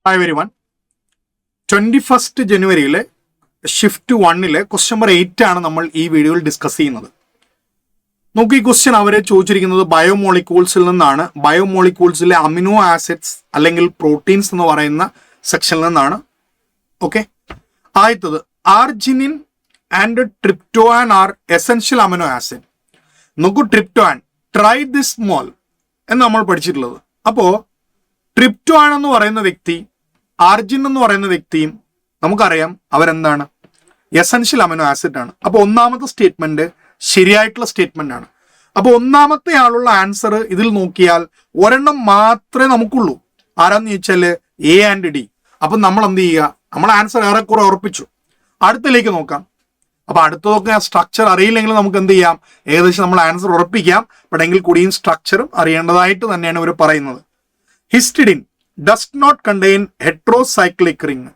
Hi everyone. 21 ജനുവരിയിലെ shift 1-ലെ question number 8 ആണ് നമ്മൾ ഈ വീഡിയോയിൽ ഡിസ്കസ് ചെയ്യുന്നത്. നമുക്ക് ഈ ക്വസ്റ്റ്യൻ അവരെ ചോദിച്ചിരിക്കുന്നത് ബയോമോളിക്യൂൾസിൽ നിന്നാണ്. ബയോമോളിക്യൂൾസിലെ അമിനോ ആസിഡ്സ് അല്ലെങ്കിൽ പ്രോട്ടീൻസ് എന്ന് പറയുന്ന സെക്ഷനിൽ നിന്നാണ്. ഓക്കെ, ആദ്യത്തത് arginine and tryptophan are essential amino acid. നോക്കൂ, ട്രിപ്റ്റോൻ ട്രൈ ദിസ് മോൾ എന്ന് നമ്മൾ പഠിച്ചിട്ടുള്ളത്. അപ്പോൾ ട്രിപ്റ്റോൻ എന്ന് പറയുന്ന വ്യക്തി, ആർജിൻ എന്ന് പറയുന്ന വ്യക്തിയും നമുക്കറിയാം അവരെന്താണ്, എസെൻഷ്യൽ അമിനോ ആസിഡ് ആണ്. അപ്പോൾ ഒന്നാമത്തെ സ്റ്റേറ്റ്മെന്റ് ശരിയായിട്ടുള്ള സ്റ്റേറ്റ്മെന്റ് ആണ്. അപ്പോൾ ഒന്നാമത്തെ ആളുള്ള ആൻസർ ഇതിൽ നോക്കിയാൽ ഒരെണ്ണം മാത്രമേ നമുക്കുള്ളൂ. ആരാന്ന് ചോദിച്ചാൽ എ ആൻഡ് ഡി. അപ്പം നമ്മൾ എന്ത് ചെയ്യുക, നമ്മൾ ആൻസർ ഏറെക്കുറെ ഉറപ്പിച്ചു. അടുത്തിലേക്ക് നോക്കാം. അപ്പൊ അടുത്തതൊക്കെ ആ സ്ട്രക്ചർ അറിയില്ലെങ്കിൽ നമുക്ക് എന്ത് ചെയ്യാം, ഏകദേശം നമ്മൾ ആൻസർ ഉറപ്പിക്കാം. ബട്ട് എങ്കിൽ കൂടിയും സ്ട്രക്ചറും അറിയേണ്ടതായിട്ട് തന്നെയാണ് ഇവർ പറയുന്നത്. Histidine does not contain heterocyclic ring.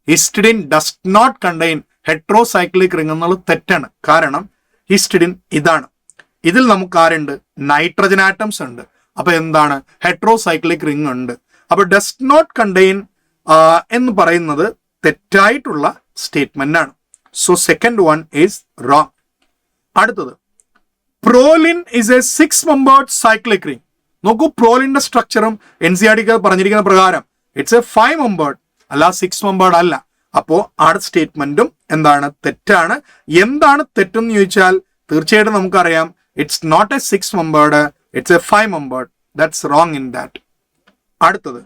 Histidine does not contain heterocyclic ring എന്നുള്ളത് തെറ്റാണ്. കാരണം ഹിസ്റ്റഡിൻ ഇതാണ്, ഇതിൽ നമുക്ക് ആരുണ്ട്, നൈട്രജൻ ആറ്റംസ് ഉണ്ട്. അപ്പൊ എന്താണ്, ഹെട്രോസൈക്ലിക് റിംഗ് ഉണ്ട്. അപ്പൊ ഡസ് നോട്ട് കണ്ടെയ്ൻ എന്ന് പറയുന്നത് തെറ്റായിട്ടുള്ള സ്റ്റേറ്റ്മെന്റ് ആണ്. So second one is wrong. അടുത്തത് proline is a 6-membered cyclic ring. നോക്കൂ, പ്രോലിന്റെ സ്ട്രക്ചറും NCERT പറഞ്ഞിരിക്കുന്ന പ്രകാരം ഇറ്റ്സ് എ 5-membered അല്ല, 6-membered അല്ല. അപ്പോ ആ സ്റ്റേറ്റ്മെന്റും എന്താണ്, തെറ്റാണ്. എന്താണ് തെറ്റെന്ന് ചോദിച്ചാൽ തീർച്ചയായിട്ടും നമുക്കറിയാം it's not a 6-membered, it's a 5-membered. That's wrong in that. അടുത്തത്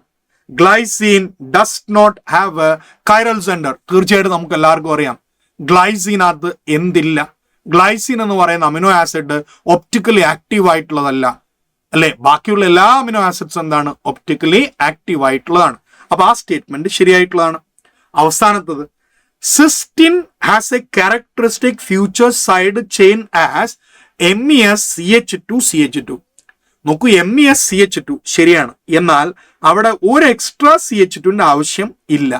glycine does not have a chiral centre. തീർച്ചയായിട്ടും നമുക്ക് എല്ലാവർക്കും അറിയാം ഗ്ലൈസീനകത്ത് എന്തില്ല. ഗ്ലൈസീൻ എന്ന് പറയുന്ന അമിനോ ആസിഡ് ഒപ്റ്റിക്കലി ആക്റ്റീവ് ആയിട്ടുള്ളതല്ല, അല്ലെ? ബാക്കിയുള്ള എല്ലാ അമിനോ ആസിഡ്സ് എന്താണ്, ഒപ്റ്റിക്കലി ആക്റ്റീവ് ആയിട്ടുള്ളതാണ്. അപ്പൊ ആ സ്റ്റേറ്റ്മെന്റ് ശരിയായിട്ടുള്ളതാണ്. അവസാനത്തത് cystine has a characteristic future side chain as MEsCH2CH2. നോക്കൂ, MEsCH2 ശരിയാണ്, എന്നാൽ അവിടെ ഒരു എക്സ്ട്രാ CH2ന്റെ ആവശ്യം ഇല്ല.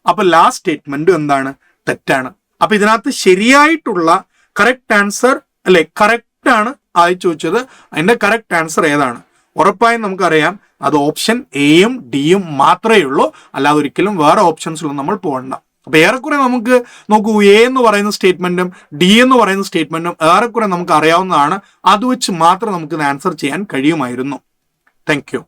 അപ്പൊ ലാസ്റ്റ് സ്റ്റേറ്റ്മെന്റ് എന്താണ്, തെറ്റാണ്. അപ്പൊ ഇതിനകത്ത് ശരിയായിട്ടുള്ള കറക്റ്റ് ആൻസർ, അല്ലെ, കറക്റ്റ് ആണ് ആയി ചോദിച്ചത്. അതിന്റെ കറക്റ്റ് ആൻസർ ഏതാണ്? ഉറപ്പായും നമുക്കറിയാം അത് ഓപ്ഷൻ എയും ഡിയും മാത്രമേ ഉള്ളൂ, അല്ലാതെ ഒരിക്കലും വേറെ ഓപ്ഷൻസിലൊന്നും നമ്മൾ പോകണ്ട. അപ്പൊ ഏറെക്കുറെ നമുക്ക് നോക്കൂ, എ എന്ന് പറയുന്ന സ്റ്റേറ്റ്മെന്റും ഡി എന്ന് പറയുന്ന സ്റ്റേറ്റ്മെന്റും ഏറെക്കുറെ നമുക്ക് അറിയാവുന്നതാണ്. അത് വെച്ച് മാത്രം നമുക്ക് ആൻസർ ചെയ്യാൻ കഴിയുമായിരുന്നു. Thank you.